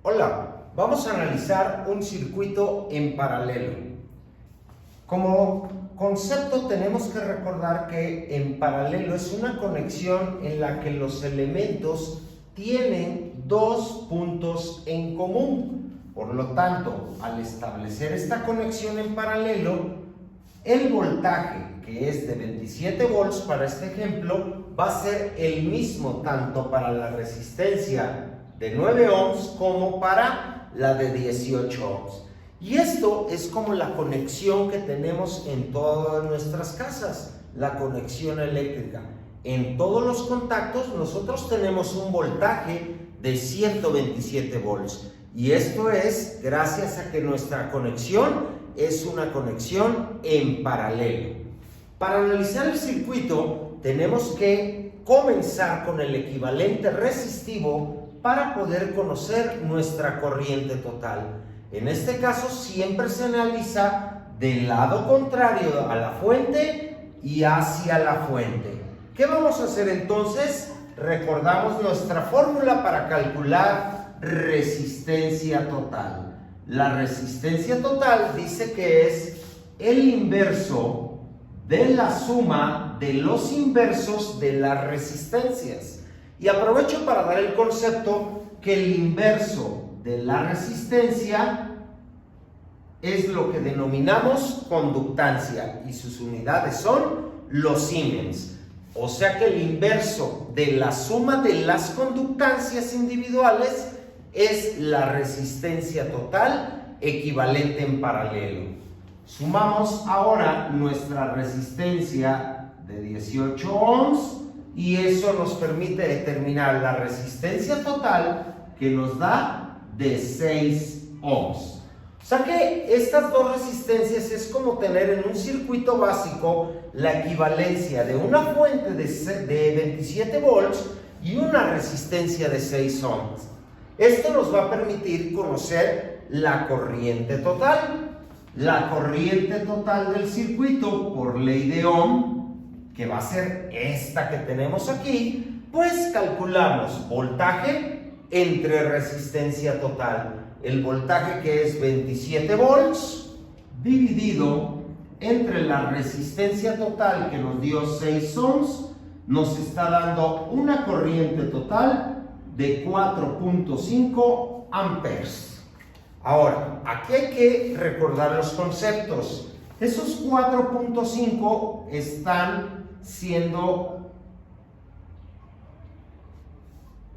Hola, vamos a analizar un circuito en paralelo. Como concepto tenemos que recordar que en paralelo es una conexión en la que los elementos tienen dos puntos en común. Por lo tanto, al establecer esta conexión en paralelo, el voltaje, que es de 27 volts para este ejemplo, va a ser el mismo tanto para la resistencia de 9 ohms como para la de 18 ohms. Y esto es como la conexión que tenemos en todas nuestras casas, la conexión eléctrica. En todos los contactos nosotros tenemos un voltaje de 127 volts. Y esto es gracias a que nuestra conexión es una conexión en paralelo. Para analizar el circuito tenemos que comenzar con el equivalente resistivo para poder conocer nuestra corriente total. En este caso siempre se analiza del lado contrario a la fuente y hacia la fuente. ¿Qué vamos a hacer entonces? Recordamos nuestra fórmula para calcular resistencia total. La resistencia total dice que es el inverso de la suma de los inversos de las resistencias. Y aprovecho para dar el concepto que el inverso de la resistencia es lo que denominamos conductancia y sus unidades son los Siemens. O sea que el inverso de la suma de las conductancias individuales es la resistencia total equivalente en paralelo. Sumamos ahora nuestra resistencia de 18 ohms y eso nos permite determinar la resistencia total que nos da de 6 ohms. O sea que estas dos resistencias es como tener en un circuito básico la equivalencia de una fuente de 27 volts y una resistencia de 6 ohms. Esto nos va a permitir conocer la corriente total. La corriente total del circuito por ley de Ohm, que va a ser esta que tenemos aquí, pues calculamos voltaje entre resistencia total. El voltaje que es 27 volts dividido entre la resistencia total que nos dio 6 ohms, nos está dando una corriente total de 4.5 amperes. Ahora, aquí hay que recordar los conceptos. Esos 4.5 están siendo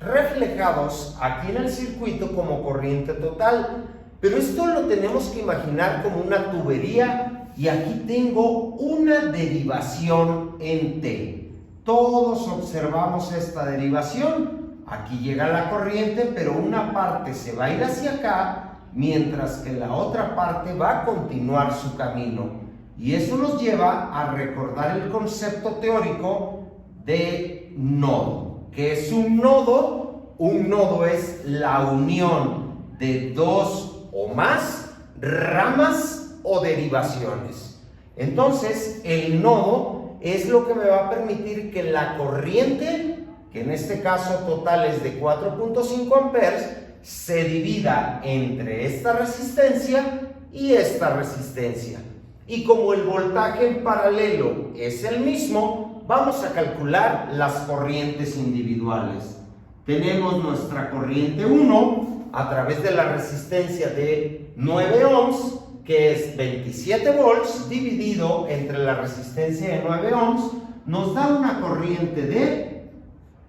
reflejados aquí en el circuito como corriente total, pero esto lo tenemos que imaginar como una tubería y aquí tengo una derivación en T. Todos observamos esta derivación. Aquí llega la corriente, pero una parte se va a ir hacia acá, mientras que la otra parte va a continuar su camino. Y eso nos lleva a recordar el concepto teórico de nodo. ¿Qué es un nodo? Un nodo es la unión de dos o más ramas o derivaciones. Entonces, el nodo es lo que me va a permitir que la corriente, que en este caso total es de 4.5 amperes, se divida entre esta resistencia y esta resistencia. Y como el voltaje en paralelo es el mismo, vamos a calcular las corrientes individuales. Tenemos nuestra corriente 1 a través de la resistencia de 9 ohms, que es 27 volts, dividido entre la resistencia de 9 ohms, nos da una corriente de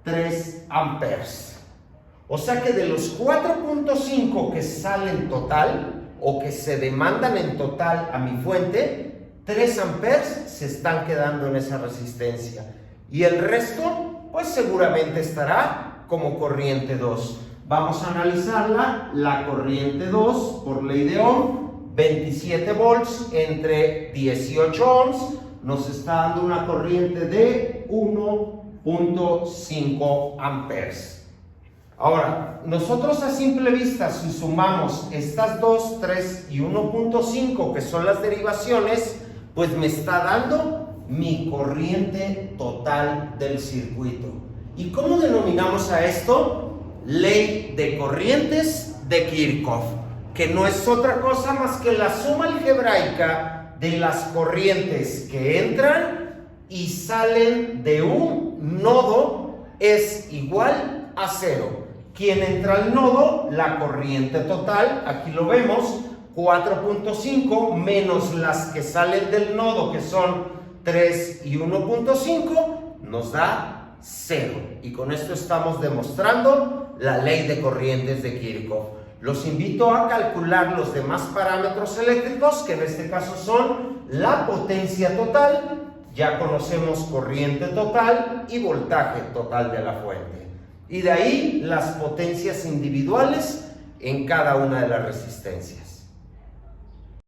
3 amperes. O sea que de los 4.5 que salen total o que se demandan en total a mi fuente, 3 amperes se están quedando en esa resistencia. Y el resto, pues seguramente estará como corriente 2. Vamos a analizarla. La corriente 2, por ley de Ohm, 27 volts entre 18 ohms, nos está dando una corriente de 1.5 amperes. Ahora, nosotros a simple vista, si sumamos estas 2, 3 y 1.5, que son las derivaciones, pues me está dando mi corriente total del circuito. ¿Y cómo denominamos a esto? Ley de corrientes de Kirchhoff, que no es otra cosa más que la suma algebraica de las corrientes que entran y salen de un nodo es igual a 0. ¿Quién entra al nodo? La corriente total, aquí lo vemos, 4.5 menos las que salen del nodo, que son 3 y 1.5, nos da 0. Y con esto estamos demostrando la ley de corrientes de Kirchhoff. Los invito a calcular los demás parámetros eléctricos, que en este caso son la potencia total, ya conocemos corriente total y voltaje total de la fuente. Y de ahí las potencias individuales en cada una de las resistencias.